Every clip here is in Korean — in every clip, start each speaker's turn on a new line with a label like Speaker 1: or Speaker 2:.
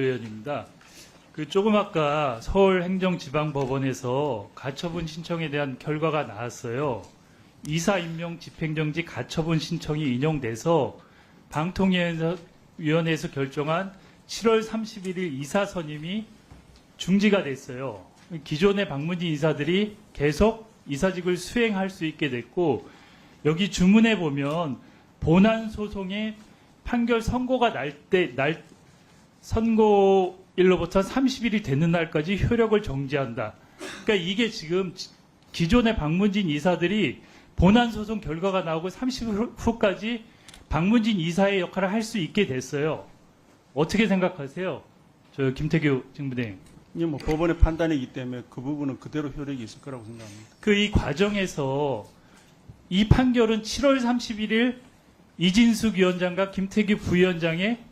Speaker 1: 의원입니다. 조금 아까 서울행정지방법원에서 가처분 신청에 대한 결과가 나왔어요. 이사 임명 집행정지 가처분 신청이 인용돼서 방통위원회에서 결정한 7월 31일 이사 선임이 중지가 됐어요. 기존의 방문진 이사들이 계속 이사직을 수행할 수 있게 됐고, 여기 주문에 보면 본안 소송의 판결 선고가 선고일로부터 30일이 되는 날까지 효력을 정지한다. 그러니까 이게 지금 기존의 방문진 이사들이 본안 소송 결과가 나오고 30일 후까지 방문진 이사의 역할을 할 수 있게 됐어요. 어떻게 생각하세요? 저 김태규 직무대행.
Speaker 2: 뭐 법원의 판단이기 때문에 그 부분은 그대로 효력이 있을 거라고 생각합니다.
Speaker 1: 이 과정에서 이 판결은 7월 31일 이진숙 위원장과 김태규 부위원장의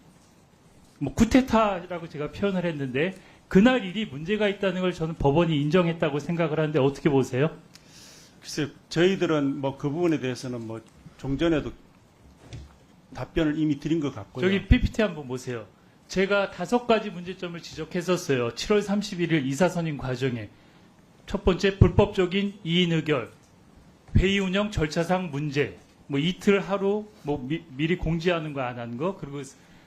Speaker 1: 쿠데타라고 제가 표현을 했는데, 그날 일이 문제가 있다는 걸 저는 법원이 인정했다고 생각을 하는데 어떻게 보세요?
Speaker 2: 글쎄요, 저희들은 그 부분에 대해서는 종전에도 답변을 이미 드린 것 같고요.
Speaker 1: 저기 PPT 한번 보세요. 제가 5가지 문제점을 지적했었어요. 7월 31일 이사 선임 과정에. 첫 번째, 불법적인 이인 의결, 회의 운영 절차상 문제, 이틀 하루 미리 공지하는 거 안 하는 거, 그리고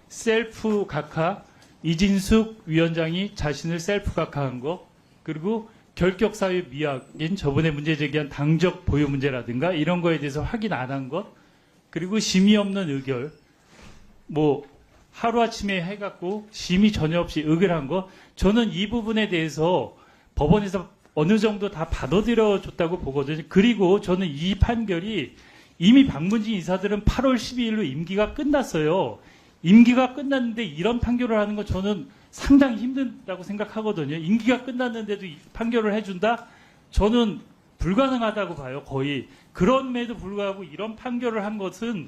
Speaker 1: 셀프 각하, 이진숙 위원장이 자신을 셀프 각하한 거, 그리고 결격 사유 미약인 저번에 문제 제기한 당적 보유 문제라든가 이런 거에 대해서 확인 안 한 것, 그리고 심의 없는 의결, 하루아침에 해갖고 심의 전혀 없이 의결한 거, 저는 이 부분에 대해서 법원에서 어느 정도 다 받아들여 줬다고 보거든요. 그리고 저는 이 판결이 이미 방문진 이사들은 8월 12일로 임기가 끝났어요. 임기가 끝났는데 이런 판결을 하는 건 저는 상당히 힘들다고 생각하거든요. 임기가 끝났는데도 판결을 해준다? 저는 불가능하다고 봐요, 거의. 그럼에도 불구하고 이런 판결을 한 것은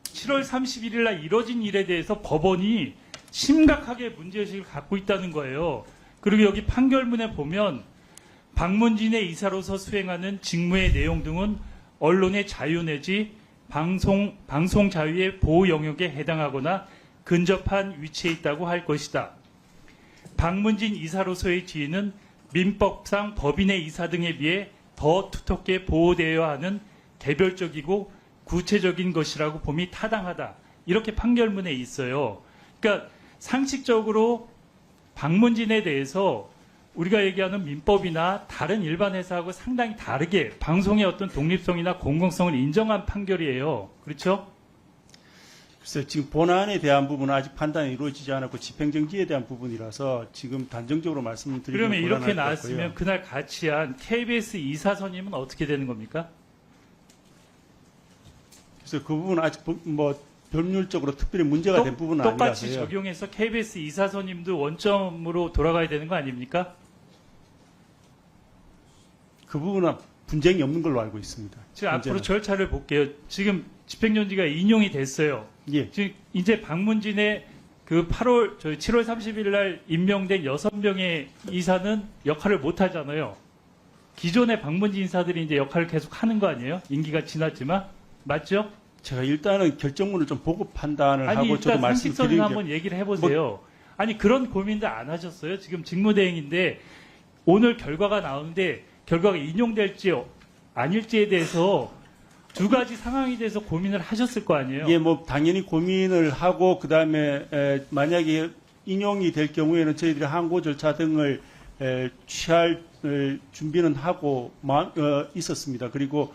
Speaker 1: 7월 31일 날 이뤄진 일에 대해서 법원이 심각하게 문제의식을 갖고 있다는 거예요. 그리고 여기 판결문에 보면 방문진의 이사로서 수행하는 직무의 내용 등은 언론의 자유 내지 방송 자유의 보호 영역에 해당하거나 근접한 위치에 있다고 할 것이다. 방문진 이사로서의 지위는 민법상 법인의 이사 등에 비해 더 두텁게 보호되어야 하는 개별적이고 구체적인 것이라고 봄이 타당하다. 이렇게 판결문에 있어요. 그러니까 상식적으로 방문진에 대해서 우리가 얘기하는 민법이나 다른 일반 회사하고 상당히 다르게 방송의 어떤 독립성이나 공공성을 인정한 판결이에요. 그렇죠?
Speaker 2: 글쎄요, 지금 본안에 대한 부분은 아직 판단이 이루어지지 않았고 집행정지에 대한 부분이라서 지금 단정적으로 말씀드리기는
Speaker 1: 그러면 이렇게
Speaker 2: 곤란할 것
Speaker 1: 나왔으면
Speaker 2: 같고요.
Speaker 1: 그날 같이 한 KBS 이사 선임은 어떻게 되는 겁니까?
Speaker 2: 그래서 그 부분은 아직 법률적으로 특별히 문제가 된 부분은 아니라서요.
Speaker 1: 똑같이 적용해서 KBS 이사 선임도 원점으로 돌아가야 되는 거 아닙니까?
Speaker 2: 그 부분은 분쟁이 없는 걸로 알고 있습니다.
Speaker 1: 지금 앞으로
Speaker 2: 문제는.
Speaker 1: 절차를 볼게요. 지금 집행정지가 인용이 됐어요.
Speaker 2: 예.
Speaker 1: 지금 이제 방문진의 7월 30일 날 임명된 6명의 이사는 역할을 못 하잖아요. 기존의 방문진 인사들이 이제 역할을 계속 하는 거 아니에요? 임기가 지났지만. 맞죠?
Speaker 2: 제가 일단은 결정문을 좀 보고 판단을
Speaker 1: 아니,
Speaker 2: 하고 저도
Speaker 1: 일단 상식선을
Speaker 2: 말씀드리는
Speaker 1: 한번 얘기를 해보세요. 아니, 그런 고민도 안 하셨어요? 지금 직무대행인데 오늘 결과가 나오는데 결과가 인용될지 아닐지에 대해서 두 가지 상황에 대해서 고민을 하셨을 거 아니에요?
Speaker 2: 예, 당연히 고민을 하고 그다음에 만약에 인용이 될 경우에는 저희들이 항고 절차 등을 취할 준비는 하고 있었습니다. 그리고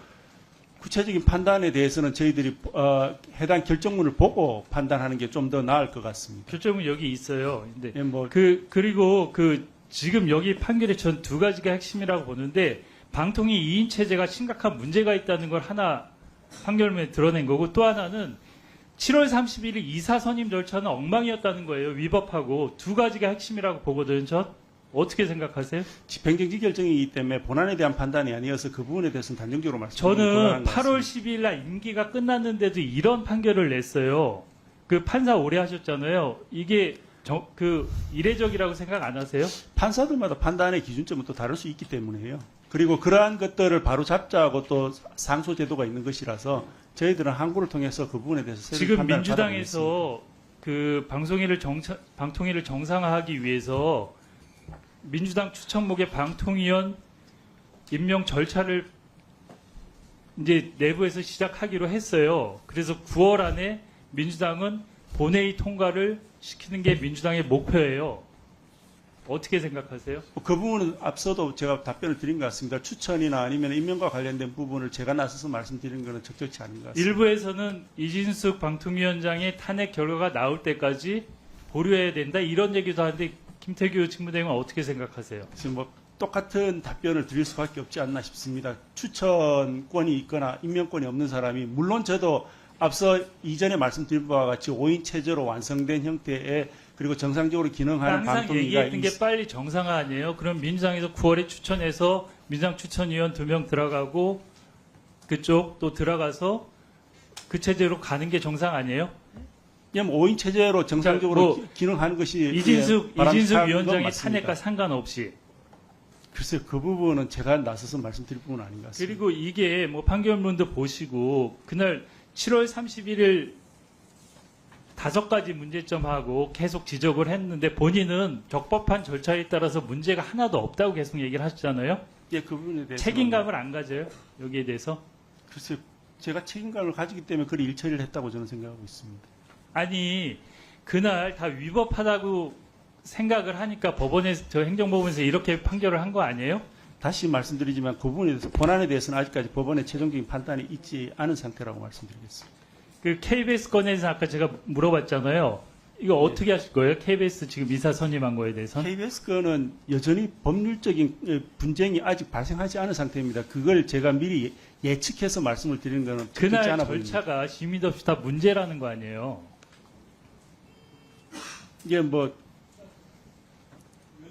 Speaker 2: 구체적인 판단에 대해서는 저희들이 해당 결정문을 보고 판단하는 게 좀 더 나을 것 같습니다.
Speaker 1: 결정은 여기 있어요. 근데
Speaker 2: 예,
Speaker 1: 그리고 지금 여기 판결의 전 두 가지가 핵심이라고 보는데, 방통위 2인 체제가 심각한 문제가 있다는 걸 하나 판결문에 드러낸 거고, 또 하나는 7월 31일 이사 선임 절차는 엉망이었다는 거예요. 위법하고. 두 가지가 핵심이라고 보거든요. 전 어떻게 생각하세요?
Speaker 2: 집행정지 결정이기 때문에 본안에 대한 판단이 아니어서 그 부분에 대해서는 단정적으로 말씀드리는
Speaker 1: 저는 8월 12일 날 임기가 끝났는데도 이런 판결을 냈어요. 판사 오래 하셨잖아요. 이게 이례적이라고 생각 안 하세요?
Speaker 2: 판사들마다 판단의 기준점은 또 다를 수 있기 때문에요. 그리고 그러한 것들을 바로 잡자고 또 상소 제도가 있는 것이라서 저희들은 항고를 통해서 그 부분에 대해서
Speaker 1: 지금
Speaker 2: 판단을
Speaker 1: 민주당에서 그 방통위를 정상화하기 위해서 민주당 추천목의 방통위원 임명 절차를 이제 내부에서 시작하기로 했어요. 그래서 9월 안에 민주당은 본회의 통과를 시키는 게 민주당의 목표예요. 어떻게 생각하세요?
Speaker 2: 그 부분은 앞서도 제가 답변을 드린 것 같습니다. 추천이나 아니면 임명과 관련된 부분을 제가 나서서 말씀드리는 것은 적절치 않은 것 같습니다.
Speaker 1: 일부에서는 이진숙 방통위원장의 탄핵 결과가 나올 때까지 보류해야 된다 이런 얘기도 하는데 김태규 직무대행은 어떻게 생각하세요?
Speaker 2: 지금 뭐 똑같은 답변을 드릴 수밖에 없지 않나 싶습니다. 추천권이 있거나 임명권이 없는 사람이 물론 저도 앞서 이전에 말씀드린 바와 같이 5인 체제로 완성된 형태의 그리고 정상적으로 기능하는
Speaker 1: 항상
Speaker 2: 방통위가
Speaker 1: 얘기했던 게 빨리 정상화 아니에요? 그럼 민주당에서 9월에 추천해서 민주당 추천위원 2명 들어가고 그쪽 또 들어가서 그 체제로 가는 게 정상 아니에요?
Speaker 2: 그냥 5인 체제로 정상적으로
Speaker 1: 뭐
Speaker 2: 기능하는 것이
Speaker 1: 이진숙
Speaker 2: 바람직한 건
Speaker 1: 위원장의
Speaker 2: 맞습니다.
Speaker 1: 탄핵과 상관없이
Speaker 2: 글쎄요, 그 부분은 제가 나서서 말씀드릴 부분은 아닌 것 같습니다.
Speaker 1: 그리고 이게 뭐 판결문도 보시고 그날 7월 31일 5가지 문제점하고 계속 지적을 했는데 본인은 적법한 절차에 따라서 문제가 하나도 없다고 계속 얘기를 하시잖아요.
Speaker 2: 예, 그 부분에 대해서
Speaker 1: 책임감을 안 가져요? 여기에 대해서?
Speaker 2: 글쎄요, 제가 책임감을 가지기 때문에 그리 일처리를 했다고 저는 생각하고 있습니다.
Speaker 1: 아니 그날 다 위법하다고 생각을 하니까 법원에서 저 행정법원에서 이렇게 판결을 한 거 아니에요?
Speaker 2: 다시 말씀드리지만 그 부분에 대해서 본안에 대해서는 아직까지 법원의 최종적인 판단이 있지 않은 상태라고 말씀드리겠습니다.
Speaker 1: 그 KBS 건에서 아까 제가 물어봤잖아요. 이거 어떻게 하실 거예요? KBS 지금 이사 선임한 거에 대해서?
Speaker 2: KBS 건은 여전히 법률적인 분쟁이 아직 발생하지 않은 상태입니다. 그걸 제가 미리 예측해서 말씀을 드리는 것은 적절치
Speaker 1: 그날
Speaker 2: 않아 보입니다.
Speaker 1: 절차가 심의도 없이 다 문제라는 거 아니에요?
Speaker 2: 이게 뭐